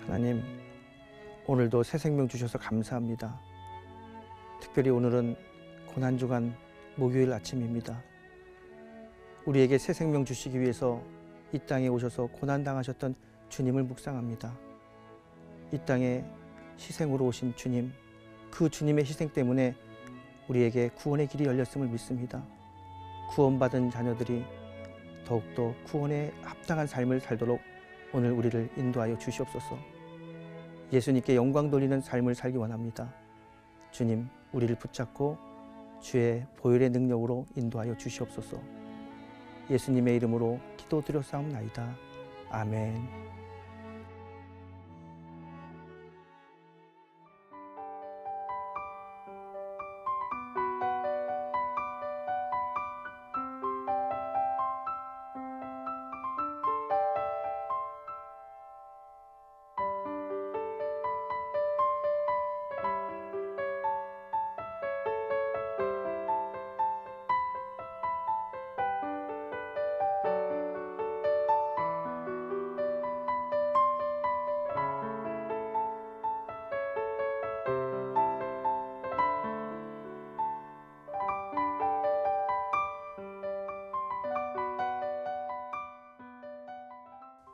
하나님, 오늘도 새 생명 주셔서 감사합니다. 특별히 오늘은 고난주간 목요일 아침입니다. 우리에게 새 생명 주시기 위해서 이 땅에 오셔서 고난당하셨던 주님을 묵상합니다. 이 땅에 희생으로 오신 주님, 그 주님의 희생 때문에 우리에게 구원의 길이 열렸음을 믿습니다. 구원받은 자녀들이 더욱더 구원에 합당한 삶을 살도록 오늘 우리를 인도하여 주시옵소서. 예수님께 영광 돌리는 삶을 살기 원합니다. 주님, 우리를 붙잡고 주의 보혈의 능력으로 인도하여 주시옵소서. 예수님의 이름으로 기도드렸사옵나이다. 아멘.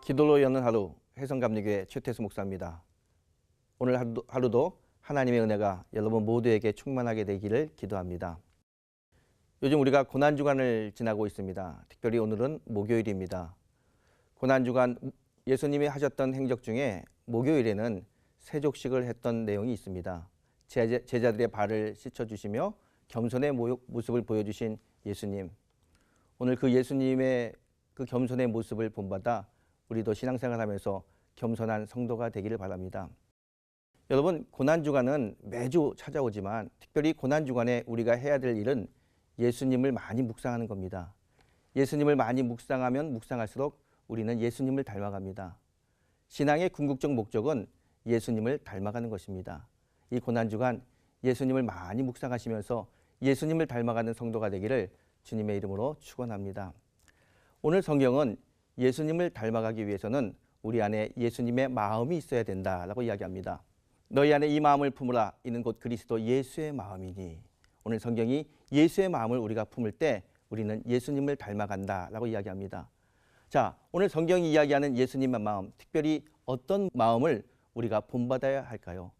기도로 여는 하루, 해성감리교회 최태수 목사입니다. 오늘 하루도 하나님의 은혜가 여러분 모두에게 충만하게 되기를 기도합니다. 요즘 우리가 고난주간을 지나고 있습니다. 특별히 오늘은 목요일입니다. 고난주간 예수님이 하셨던 행적 중에 목요일에는 세족식을 했던 내용이 있습니다. 제자들의 발을 씻어주시며 겸손의 모습을 보여주신 예수님. 오늘 그 예수님의 그 겸손의 모습을 본받아 우리도 신앙생활하면서 겸손한 성도가 되기를 바랍니다. 여러분, 고난주간은 매주 찾아오지만 특별히 고난주간에 우리가 해야 될 일은 예수님을 많이 묵상하는 겁니다. 예수님을 많이 묵상하면 묵상할수록 우리는 예수님을 닮아갑니다. 신앙의 궁극적 목적은 예수님을 닮아가는 것입니다. 이 고난주간 예수님을 많이 묵상하시면서 예수님을 닮아가는 성도가 되기를 주님의 이름으로 축원합니다. 오늘 성경은 예수님을 닮아가기 위해서는 우리 안에 예수님의 마음이 있어야 된다라고 이야기합니다. 너희 안에 이 마음을 품으라. 이는 곧 그리스도 예수의 마음이니. 오늘 성경이 예수의 마음을 우리가 품을 때 우리는 예수님을 닮아간다라고 이야기합니다. 자, 오늘 성경이 이야기하는 예수님의 마음, 특별히 어떤 마음을 우리가 본받아야 할까요?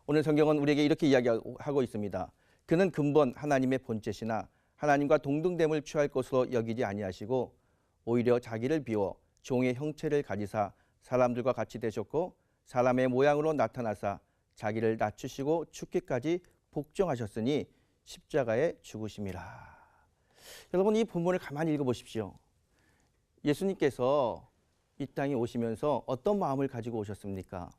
오늘 성경은 우리에게 이렇게 이야기하고 있습니다. 그는 근본 하나님의 본체시나 하나님과 동등됨을 취할 것으로 여기지 아니하시고 오히려 자기를 비워 종의 형체를 가지사 사람들과 같이 되셨고 사람의 모양으로 나타나사 자기를 낮추시고 죽기까지 복종하셨으니 십자가에 죽으심이라. 여러분, 이 본문을 가만히 읽어보십시오. 예수님께서 이 땅에 오시면서 어떤 마음을 가지고 오셨습니까?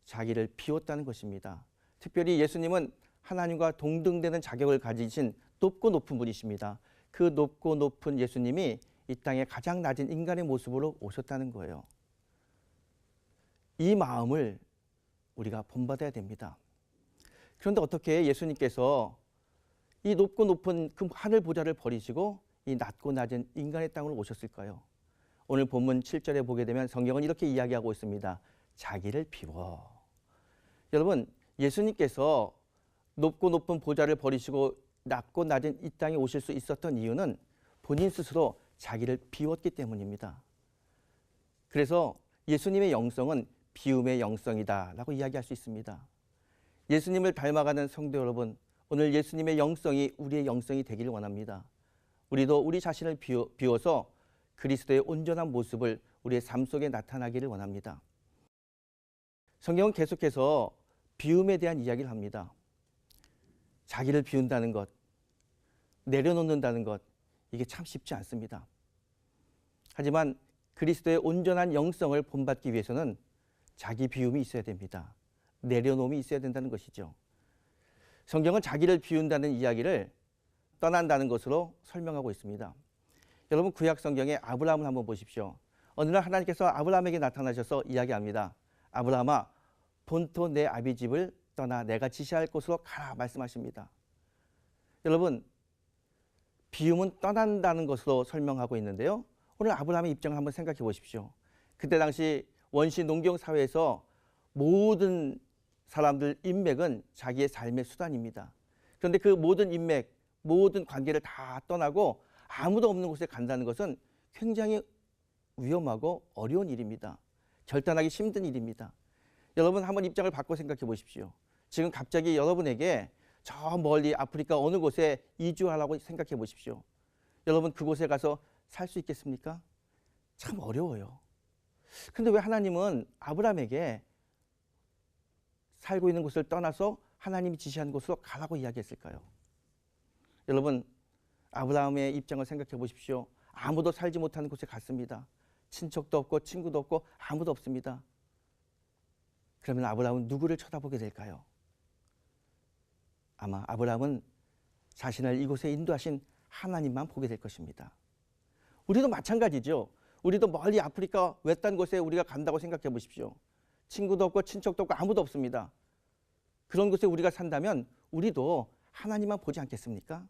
자기를 비웠다는 것입니다. 특별히 예수님은 하나님과 동등되는 자격을 가지신 높고 높은 분이십니다. 그 높고 높은 예수님이 이 땅에 가장 낮은 인간의 모습으로 오셨다는 거예요. 이 마음을 우리가 본받아야 됩니다. 그런데 어떻게 예수님께서 이 높고 높은 그 하늘 보좌를 버리시고 이 낮고 낮은 인간의 땅으로 오셨을까요? 오늘 본문 7절에 보게 되면 성경은 이렇게 이야기하고 있습니다. 자기를 비워. 여러분, 예수님께서 높고 높은 보좌를 버리시고 낮고 낮은 이 땅에 오실 수 있었던 이유는 본인 스스로 자기를 비웠기 때문입니다. 그래서 예수님의 영성은 비움의 영성이다라고 이야기할 수 있습니다. 예수님을 닮아가는 성도 여러분, 오늘 예수님의 영성이 우리의 영성이 되기를 원합니다. 우리도 우리 자신을 비워서 그리스도의 온전한 모습을 우리의 삶 속에 나타나기를 원합니다. 성경은 계속해서 비움에 대한 이야기를 합니다. 자기를 비운다는 것, 내려놓는다는 것, 이게 참 쉽지 않습니다. 하지만 그리스도의 온전한 영성을 본받기 위해서는 자기 비움이 있어야 됩니다. 내려놓음이 있어야 된다는 것이죠. 성경은 자기를 비운다는 이야기를 떠난다는 것으로 설명하고 있습니다. 여러분, 구약 성경의 아브라함을 한번 보십시오. 어느 날 하나님께서 아브라함에게 나타나셔서 이야기합니다. 아브라함아, 본토 내 아비 집을 떠나 내가 지시할 곳으로 가라 말씀하십니다. 여러분, 비움은 떠난다는 것으로 설명하고 있는데요. 오늘 아브라함의 입장을 한번 생각해 보십시오. 그때 당시 원시 농경 사회에서 모든 사람들 인맥은 자기의 삶의 수단입니다. 그런데 그 모든 인맥, 모든 관계를 다 떠나고 아무도 없는 곳에 간다는 것은 굉장히 위험하고 어려운 일입니다. 결단하기 힘든 일입니다. 여러분 한번 입장을 바꿔 생각해 보십시오. 지금 갑자기 여러분에게 저 멀리 아프리카 어느 곳에 이주하라고 생각해 보십시오. 여러분 그곳에 가서 살 수 있겠습니까? 참 어려워요. 근데 왜 하나님은 아브라함에게 살고 있는 곳을 떠나서 하나님이 지시한 곳으로 가라고 이야기했을까요? 여러분 아브라함의 입장을 생각해 보십시오. 아무도 살지 못하는 곳에 갔습니다. 친척도 없고 친구도 없고 아무도 없습니다. 그러면 아브라함은 누구를 쳐다보게 될까요? 아마 아브라함은 자신을 이곳에 인도하신 하나님만 보게 될 것입니다. 우리도 마찬가지죠. 우리도 멀리 아프리카 외딴 곳에 우리가 간다고 생각해 보십시오. 친구도 없고 친척도 없고 아무도 없습니다. 그런 곳에 우리가 산다면 우리도 하나님만 보지 않겠습니까?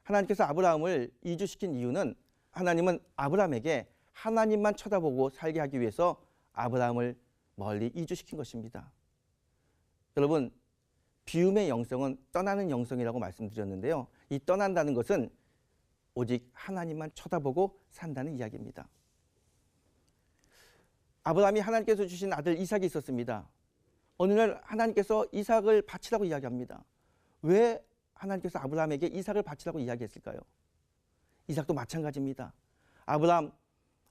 하나님께서 아브라함을 이주시킨 이유는 하나님은 아브라함에게 하나님만 쳐다보고 살게 하기 위해서 아브라함을 멀리 이주시킨 것입니다. 여러분 비움의 영성은 떠나는 영성이라고 말씀드렸는데요. 이 떠난다는 것은 오직 하나님만 쳐다보고 산다는 이야기입니다. 아브라함이 하나님께서 주신 아들 이삭이 있었습니다. 어느 날 하나님께서 이삭을 바치라고 이야기합니다. 왜 하나님께서 아브라함에게 이삭을 바치라고 이야기했을까요? 이삭도 마찬가지입니다.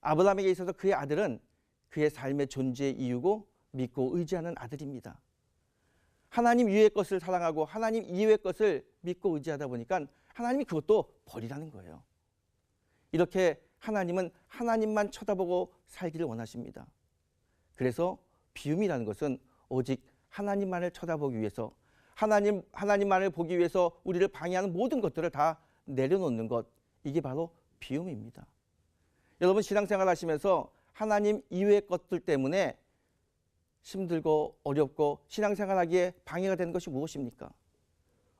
아브라함에게 있어서 그의 아들은 그의 삶의 존재의 이유고 믿고 의지하는 아들입니다. 하나님 위의 것을 사랑하고 하나님 이외의 것을 믿고 의지하다 보니까 하나님이 그것도 버리라는 거예요. 이렇게 하나님은 하나님만 쳐다보고 살기를 원하십니다. 그래서 비움이라는 것은 오직 하나님만을 쳐다보기 위해서 하나님만을 보기 위해서 우리를 방해하는 모든 것들을 다 내려놓는 것, 이게 바로 비움입니다. 여러분 신앙생활 하시면서 하나님 이외의 것들 때문에 힘들고 어렵고 신앙생활하기에 방해가 되는 것이 무엇입니까?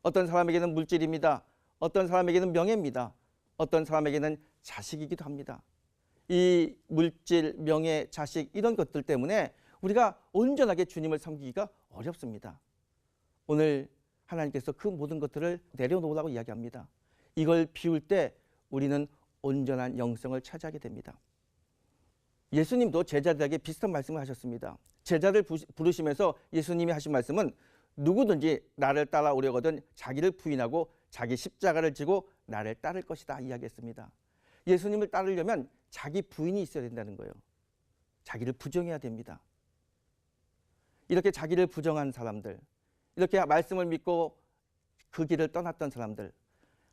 어떤 사람에게는 물질입니다. 어떤 사람에게는 명예입니다. 어떤 사람에게는 자식이기도 합니다. 이 물질, 명예, 자식 이런 것들 때문에 우리가 온전하게 주님을 섬기기가 어렵습니다. 오늘 하나님께서 그 모든 것들을 내려놓으라고 이야기합니다. 이걸 비울 때 우리는 온전한 영성을 차지하게 됩니다. 예수님도 제자들에게 비슷한 말씀을 하셨습니다. 제자들 부르시면서 예수님이 하신 말씀은 누구든지 나를 따라오려거든 자기를 부인하고 자기 십자가를 지고 나를 따를 것이다 이야기했습니다. 예수님을 따르려면 자기 부인이 있어야 된다는 거예요. 자기를 부정해야 됩니다. 이렇게 자기를 부정한 사람들, 이렇게 말씀을 믿고 그 길을 떠났던 사람들,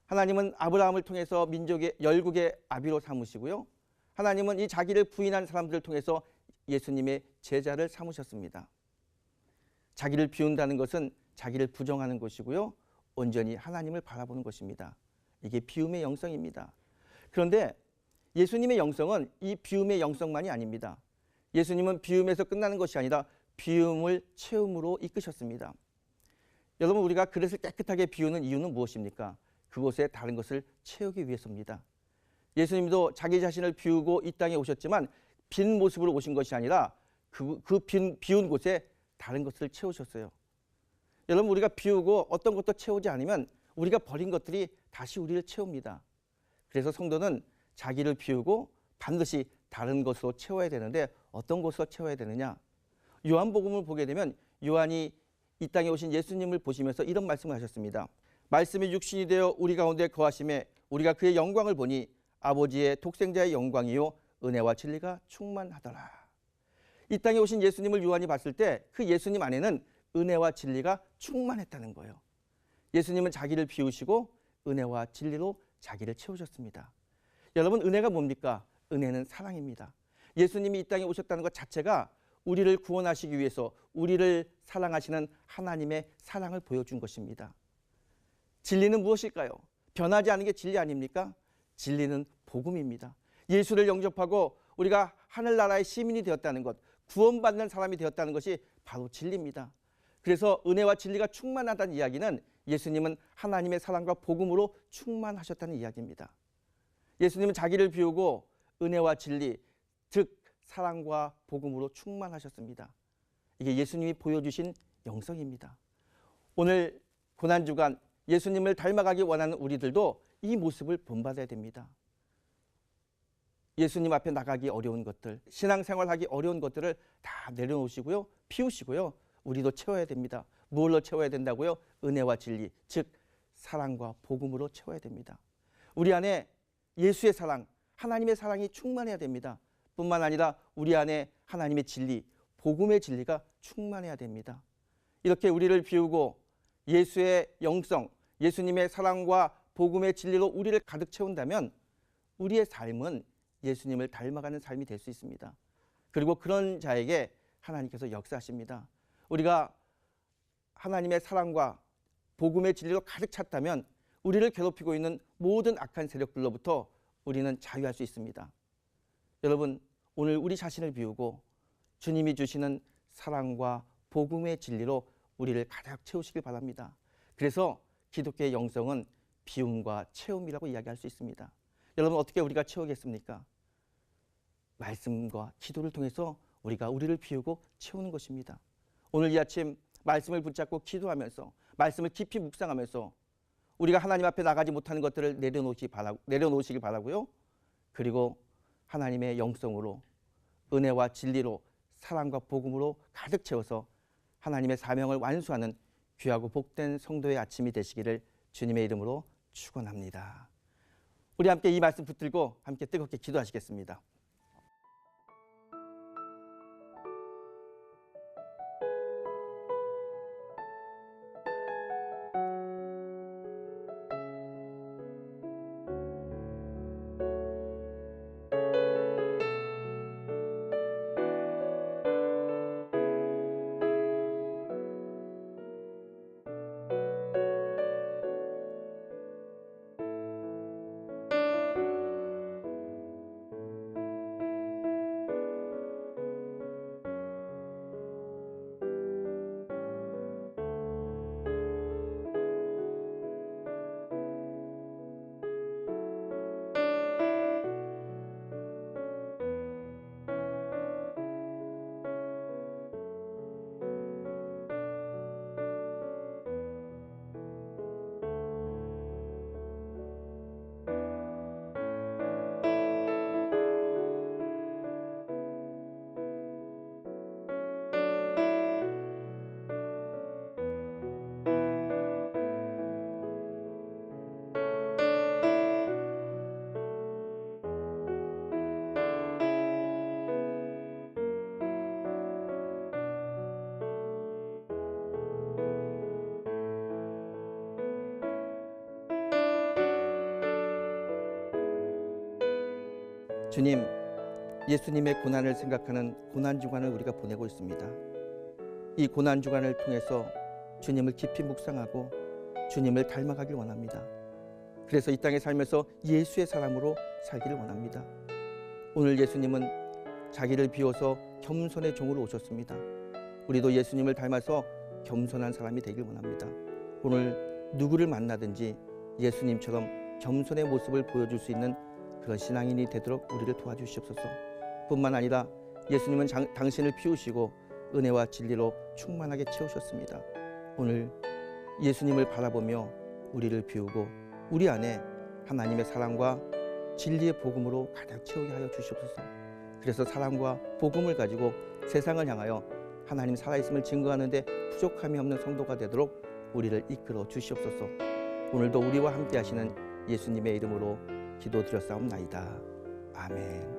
하나님은 아브라함을 통해서 민족의 열국의 아비로 삼으시고요. 하나님은 이 자기를 부인한 사람들을 통해서 예수님의 제자를 삼으셨습니다. 자기를 비운다는 것은 자기를 부정하는 것이고요. 온전히 하나님을 바라보는 것입니다. 이게 비움의 영성입니다. 그런데 예수님의 영성은 이 비움의 영성만이 아닙니다. 예수님은 비움에서 끝나는 것이 아니라 비움을 채움으로 이끄셨습니다. 여러분 우리가 그릇을 깨끗하게 비우는 이유는 무엇입니까? 그곳에 다른 것을 채우기 위해서입니다. 예수님도 자기 자신을 비우고 이 땅에 오셨지만 빈 모습으로 오신 것이 아니라 비운 곳에 다른 것을 채우셨어요. 여러분 우리가 비우고 어떤 것도 채우지 않으면 우리가 버린 것들이 다시 우리를 채웁니다. 그래서 성도는 자기를 비우고 반드시 다른 것으로 채워야 되는데 어떤 것으로 채워야 되느냐? 요한복음을 보게 되면 요한이 이 땅에 오신 예수님을 보시면서 이런 말씀을 하셨습니다. 말씀이 육신이 되어 우리 가운데 거하심에 우리가 그의 영광을 보니 아버지의 독생자의 영광이요 은혜와 진리가 충만하더라. 이 땅에 오신 예수님을 요한이 봤을 때 그 예수님 안에는 은혜와 진리가 충만했다는 거예요. 예수님은 자기를 비우시고 은혜와 진리로 자기를 채우셨습니다. 여러분 은혜가 뭡니까? 은혜는 사랑입니다. 예수님이 이 땅에 오셨다는 것 자체가 우리를 구원하시기 위해서 우리를 사랑하시는 하나님의 사랑을 보여준 것입니다. 진리는 무엇일까요? 변하지 않은 게 진리 아닙니까? 진리는 복음입니다. 예수를 영접하고 우리가 하늘나라의 시민이 되었다는 것, 구원받는 사람이 되었다는 것이 바로 진리입니다. 그래서 은혜와 진리가 충만하다는 이야기는 예수님은 하나님의 사랑과 복음으로 충만하셨다는 이야기입니다. 예수님은 자기를 비우고 은혜와 진리, 즉 사랑과 복음으로 충만하셨습니다. 이게 예수님이 보여주신 영성입니다. 오늘 고난주간 예수님을 닮아가기 원하는 우리들도 이 모습을 본받아야 됩니다. 예수님 앞에 나가기 어려운 것들, 신앙생활하기 어려운 것들을 다 내려놓으시고요, 피우시고요, 우리도 채워야 됩니다. 무엇로 채워야 된다고요? 은혜와 진리, 즉 사랑과 복음으로 채워야 됩니다. 우리 안에 예수의 사랑, 하나님의 사랑이 충만해야 됩니다. 뿐만 아니라 우리 안에 하나님의 진리, 복음의 진리가 충만해야 됩니다. 이렇게 우리를 비우고 예수의 영성, 예수님의 사랑과 복음의 진리로 우리를 가득 채운다면 우리의 삶은 예수님을 닮아가는 삶이 될 수 있습니다. 그리고 그런 자에게 하나님께서 역사하십니다. 우리가 하나님의 사랑과 복음의 진리로 가득 찼다면 우리를 괴롭히고 있는 모든 악한 세력들로부터 우리는 자유할 수 있습니다. 여러분, 오늘 우리 자신을 비우고 주님이 주시는 사랑과 복음의 진리로 우리를 가득 채우시길 바랍니다. 그래서 기독교의 영성은 비움과 채움이라고 이야기할 수 있습니다. 여러분, 어떻게 우리가 채우겠습니까? 말씀과 기도를 통해서 우리가 우리를 비우고 채우는 것입니다. 오늘 이 아침 말씀을 붙잡고 기도하면서 말씀을 깊이 묵상하면서 우리가 하나님 앞에 나가지 못하는 것들을 내려놓으시길 바라고요. 그리고 하나님의 영성으로 은혜와 진리로 사랑과 복음으로 가득 채워서 하나님의 사명을 완수하는 귀하고 복된 성도의 아침이 되시기를 주님의 이름으로 축원합니다. 우리 함께 이 말씀 붙들고 함께 뜨겁게 기도하시겠습니다. 주님, 예수님의 고난을 생각하는 고난주간을 우리가 보내고 있습니다. 이 고난주간을 통해서 주님을 깊이 묵상하고 주님을 닮아가길 원합니다. 그래서 이 땅에 살면서 예수의 사람으로 살기를 원합니다. 오늘 예수님은 자기를 비워서 겸손의 종으로 오셨습니다. 우리도 예수님을 닮아서 겸손한 사람이 되길 원합니다. 오늘 누구를 만나든지 예수님처럼 겸손의 모습을 보여줄 수 있는 그런 신앙인이 되도록 우리를 도와주시옵소서. 뿐만 아니라 예수님은 당신을 피우시고 은혜와 진리로 충만하게 채우셨습니다. 오늘 예수님을 바라보며 우리를 비우고 우리 안에 하나님의 사랑과 진리의 복음으로 가득 채우게 하여 주시옵소서. 그래서 사랑과 복음을 가지고 세상을 향하여 하나님 살아있음을 증거하는데 부족함이 없는 성도가 되도록 우리를 이끌어 주시옵소서. 오늘도 우리와 함께 하시는 예수님의 이름으로 기도드렸사옵나이다. 아멘.